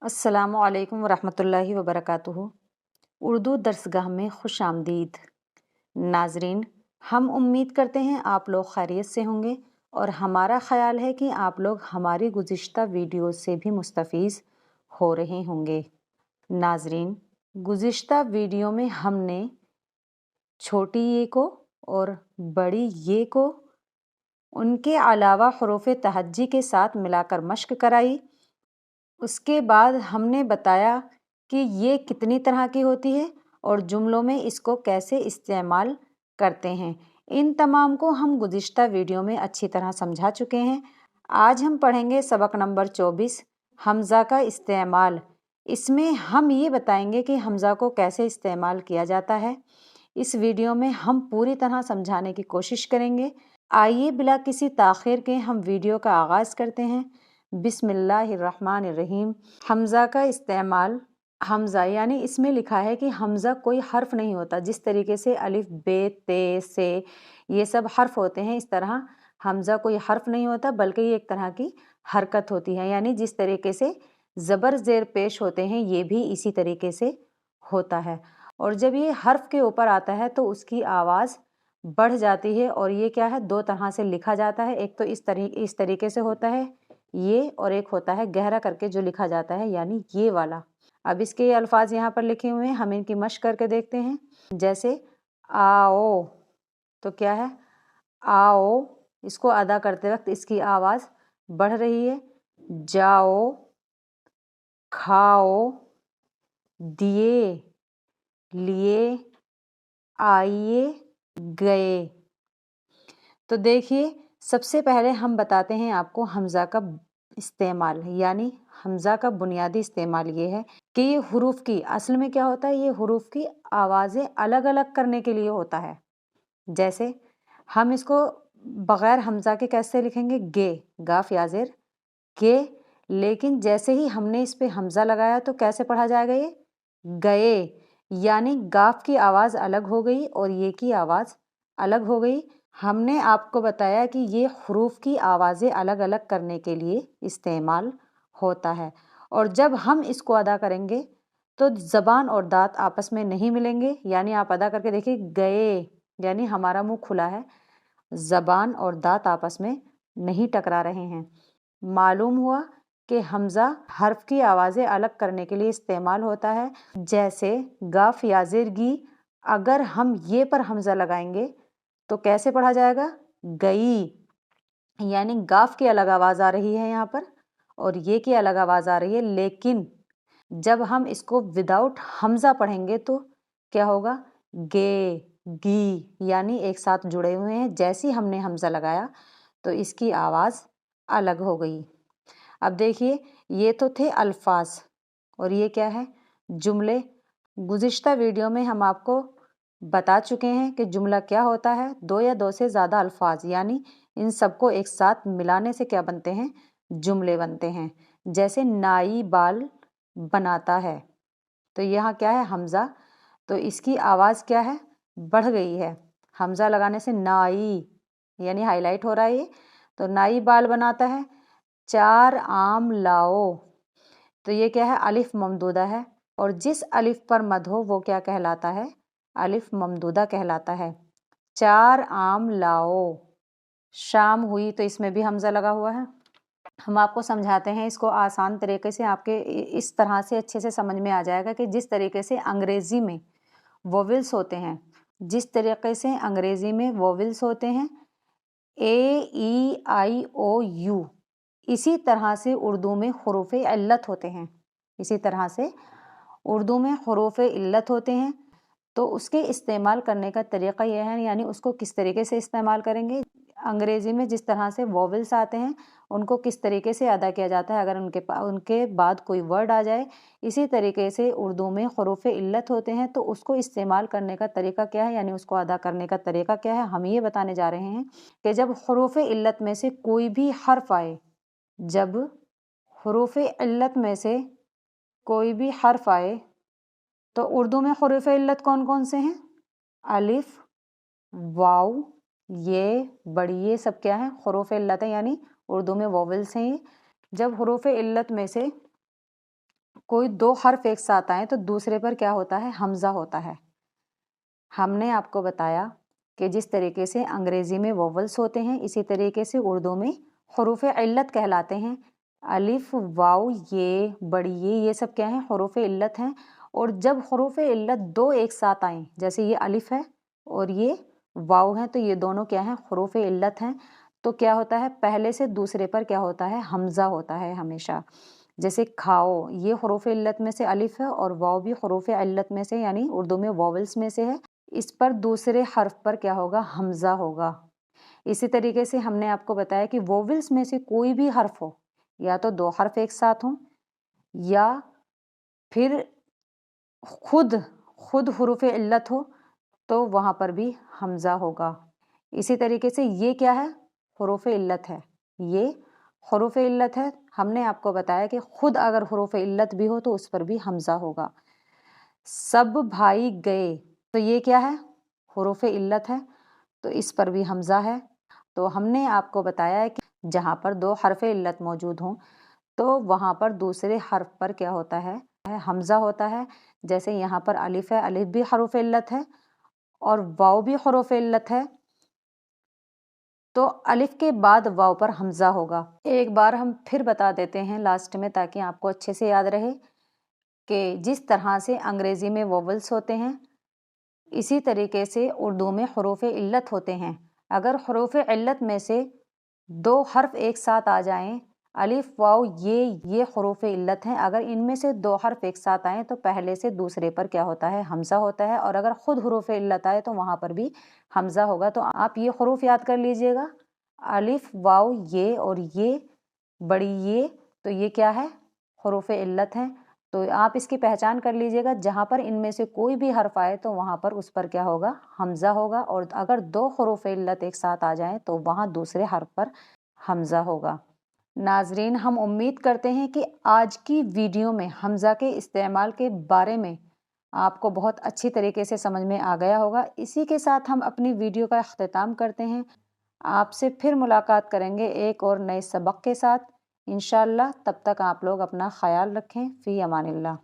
अस्सलामु अलैकुम वरहमतुल्लाहि वबरकातुहू। उर्दू दर्सगाह में खुश आमदीद। नाजरीन, हम उम्मीद करते हैं आप लोग खैरियत से होंगे और हमारा ख़याल है कि आप लोग हमारी गुज़िश्ता वीडियो से भी मुस्तफ़ीज़ हो रहे होंगे। नाजरीन, गुज़िश्ता वीडियो में हमने छोटी ये को और बड़ी ये को उनके अलावा हरूफ तहज्जी के साथ मिलाकर मश्क कराई। उसके बाद हमने बताया कि ये कितनी तरह की होती है और जुमलों में इसको कैसे इस्तेमाल करते हैं। इन तमाम को हम गुज़िश्ता वीडियो में अच्छी तरह समझा चुके हैं। आज हम पढ़ेंगे सबक नंबर 24, हमज़ा का इस्तेमाल। इसमें हम ये बताएंगे कि हमज़ा को कैसे इस्तेमाल किया जाता है। इस वीडियो में हम पूरी तरह समझाने की कोशिश करेंगे। आइए बिला किसी ताख़ीर के हम वीडियो का आगाज़ करते हैं। बिस्मिल्लाहिर्रहमानिर्रहीम। हमज़ा का इस्तेमाल। हमज़ा यानी इसमें लिखा है कि हमज़ा कोई हर्फ नहीं होता। जिस तरीके से अलिफ बे ते से ये सब हर्फ होते हैं, इस तरह हमज़ा कोई हर्फ नहीं होता, बल्कि ये एक तरह की हरकत होती है। यानी जिस तरीके से ज़बर ज़ेर पेश होते हैं, ये भी इसी तरीके से होता है। और जब ये हर्फ के ऊपर आता है तो उसकी आवाज़ बढ़ जाती है। और ये क्या है, दो तरह से लिखा जाता है। एक तो इस तरीके से होता है ये, और एक होता है गहरा करके जो लिखा जाता है, यानी ये वाला। अब इसके ये अल्फाज यहाँ पर लिखे हुए हैं, हम इनकी मश्क करके देखते हैं। जैसे आओ, तो क्या है आओ, इसको अदा करते वक्त इसकी आवाज़ बढ़ रही है। जाओ, खाओ, दिए, लिए, आइए, गए। तो देखिए, सबसे पहले हम बताते हैं आपको हमज़ा का इस्तेमाल, यानी हमज़ा का बुनियादी इस्तेमाल ये है कि ये हुरूफ की, असल में क्या होता है, ये हुरूफ की आवाज़ें अलग अलग करने के लिए होता है। जैसे हम इसको बग़ैर हमज़ा के कैसे लिखेंगे, गे, गाफ या ज़ेर, गे। लेकिन जैसे ही हमने इस पे हमज़ा लगाया तो कैसे पढ़ा जाएगा, ये गए। यानी गाफ की आवाज़ अलग हो गई और ये की आवाज़ अलग हो गई। हमने आपको बताया कि ये हरूफ की आवाज़ें अलग अलग करने के लिए इस्तेमाल होता है। और जब हम इसको अदा करेंगे तो ज़बान और दाँत आपस में नहीं मिलेंगे। यानी आप अदा करके देखिए, गए, यानी हमारा मुंह खुला है, ज़बान और दाँत आपस में नहीं टकरा रहे हैं। मालूम हुआ कि हमज़ा हर्फ की आवाज़ें अलग करने के लिए इस्तेमाल होता है। जैसे गाफ या ज़ेर गी, अगर हम ये पर हमज़ा लगाएंगे तो कैसे पढ़ा जाएगा, गई। यानी गाफ की अलग आवाज़ आ रही है यहाँ पर और ये की अलग आवाज़ आ रही है। लेकिन जब हम इसको विदाउट हमज़ा पढ़ेंगे तो क्या होगा, गे, गी, यानी एक साथ जुड़े हुए हैं। जैसे ही हमने हमज़ा लगाया तो इसकी आवाज़ अलग हो गई। अब देखिए, ये तो थे अल्फाज और ये क्या है, जुमले। गुज़िश्ता वीडियो में हम आपको बता चुके हैं कि जुमला क्या होता है। दो या दो से ज़्यादा अल्फाज, यानी इन सबको एक साथ मिलाने से क्या बनते हैं, जुमले बनते हैं। जैसे नाई बाल बनाता है, तो यहाँ क्या है, हमज़ा, तो इसकी आवाज़ क्या है, बढ़ गई है। हमज़ा लगाने से नाई, यानी हाईलाइट हो रहा है ये, तो नाई बाल बनाता है। चार आम लाओ, तो ये क्या है, अलिफ ममदूदा है और जिस अलिफ पर मद हो वो क्या कहलाता है, अलिफ ममदूदा कहलाता है। चार आम लाओ। शाम हुई, तो इसमें भी हमज़ा लगा हुआ है। हम आपको समझाते हैं इसको आसान तरीके से, आपके इस तरह से अच्छे से समझ में आ जाएगा कि जिस तरीके से अंग्रेज़ी में वोवेल्स होते हैं, जिस तरीके से अंग्रेज़ी में वोवेल्स होते हैं, ए ई आई ओ यू, इसी तरह से उर्दू में हरूफ इल्लत होते हैं। इसी तरह से उर्दू में हरूफ इल्लत होते हैं। तो उसके इस्तेमाल करने का तरीक़ा यह है, यानी उसको किस तरीके से इस्तेमाल करेंगे। अंग्रेज़ी में जिस तरह से वोवेल्स आते हैं उनको किस तरीके से अदा किया जाता है अगर उनके बाद कोई वर्ड आ जाए, इसी तरीके से उर्दू में हरूफ इल्लत होते हैं। तो उसको इस्तेमाल करने का तरीका क्या है, यानी उसको अदा करने का तरीका क्या है, हम ये बताने जा रहे हैं कि जब हरूफ इल्लत में से कोई भी हर्फ आए, जब हरूफ इल्लत में से कोई भी हर्फ आए, तो उर्दू में हरूफ इल्लत कौन कौन से हैं, अलिफ, वाव, ये, बड़ी, ये सब क्या है, हरूफ इल्लत है, यानी उर्दू में वोवेल्स हैं ये। जब हरूफ इल्लत में से कोई दो हर्फ एक साथ आए तो दूसरे पर क्या होता है, हमज़ा होता है। हमने आपको बताया कि जिस तरीके से अंग्रेज़ी में वोवल्स होते हैं इसी तरीके से उर्दू में हरूफ इल्लत कहलाते हैं। अलिफ, वाव, ये, बड़ी ये सब क्या हैं, हरूफ इल्लत हैं। और जब हरूफ इल्लत दो एक साथ आएँ, जैसे ये अलिफ है और ये वाव है, तो ये दोनों क्या हैं, हरूफ इल्लत हैं। तो क्या होता है, पहले से दूसरे पर क्या होता है, हमज़ा होता है हमेशा। जैसे खाओ, ये हरूफ इल्लत में से अलिफ है और वाव भी हरूफ इल्लत में से यानी उर्दू में वोवल्स में से है। इस पर दूसरे हर्फ पर क्या होगा, हमज़ा होगा। इसी तरीके से हमने आपको बताया कि वोवल्स में से कोई भी हर्फ हो, या तो दो हर्फ एक साथ हों या फिर खुद हुरूफ इल्लत हो, तो वहाँ पर भी हमज़ा होगा। इसी तरीके से ये क्या है, हुरूफ इल्लत है, ये हुरूफ इल्लत है। हमने आपको बताया कि खुद अगर हुरूफ इल्लत भी हो तो उस पर भी हमज़ा होगा। सब भाई गए, तो ये क्या है, हुरूफ इल्लत है, तो इस पर भी हमज़ा है। तो हमने आपको बताया है कि जहाँ पर दो हर्फ इल्लत मौजूद हों तो वहाँ पर दूसरे हर्फ पर क्या होता है, हमज़ा होता है। जैसे यहाँ पर अलिफ है, अलिफ भी हरूफ इल्लत है और वाव भी हरूफ इल्लत है, तो अलिफ के बाद वाव पर हमज़ा होगा। एक बार हम फिर बता देते हैं लास्ट में ताकि आपको अच्छे से याद रहे कि जिस तरह से अंग्रेज़ी में वोवल्स होते हैं इसी तरीके से उर्दू में हरूफ इल्लत होते हैं। अगर हरूफ इल्लत में से दो हर्फ एक साथ आ जाएं, अलिफ, वाव, ये हरूफ इल्लत हैं। अगर इनमें से दो हर्फ एक साथ आएँ तो पहले से दूसरे पर क्या होता है, हमज़ा होता है। और अगर खुद हरूफ इल्लत आए तो वहाँ पर भी हमज़ा होगा। तो आप ये हरूफ याद कर लीजिएगा, अलिफ, वाव, ये और ये, बड़ी ये, तो ये क्या है, हरूफ इल्लत हैं। तो आप इसकी पहचान कर लीजिएगा, जहाँ पर इनमें से कोई भी हर्फ आए तो वहाँ पर उस पर क्या होगा, हमज़ा होगा। और अगर दो हरूफ इल्लत एक साथ आ जाएं तो वहाँ दूसरे हर्फ पर हमज़ा होगा। नाजरीन, हम उम्मीद करते हैं कि आज की वीडियो में हमज़ा के इस्तेमाल के बारे में आपको बहुत अच्छी तरीके से समझ में आ गया होगा। इसी के साथ हम अपनी वीडियो का अख्तिताम करते हैं। आपसे फिर मुलाकात करेंगे एक और नए सबक के साथ इंशाअल्लाह। तब तक आप लोग अपना ख्याल रखें। फ़ी अमानिल्लाह।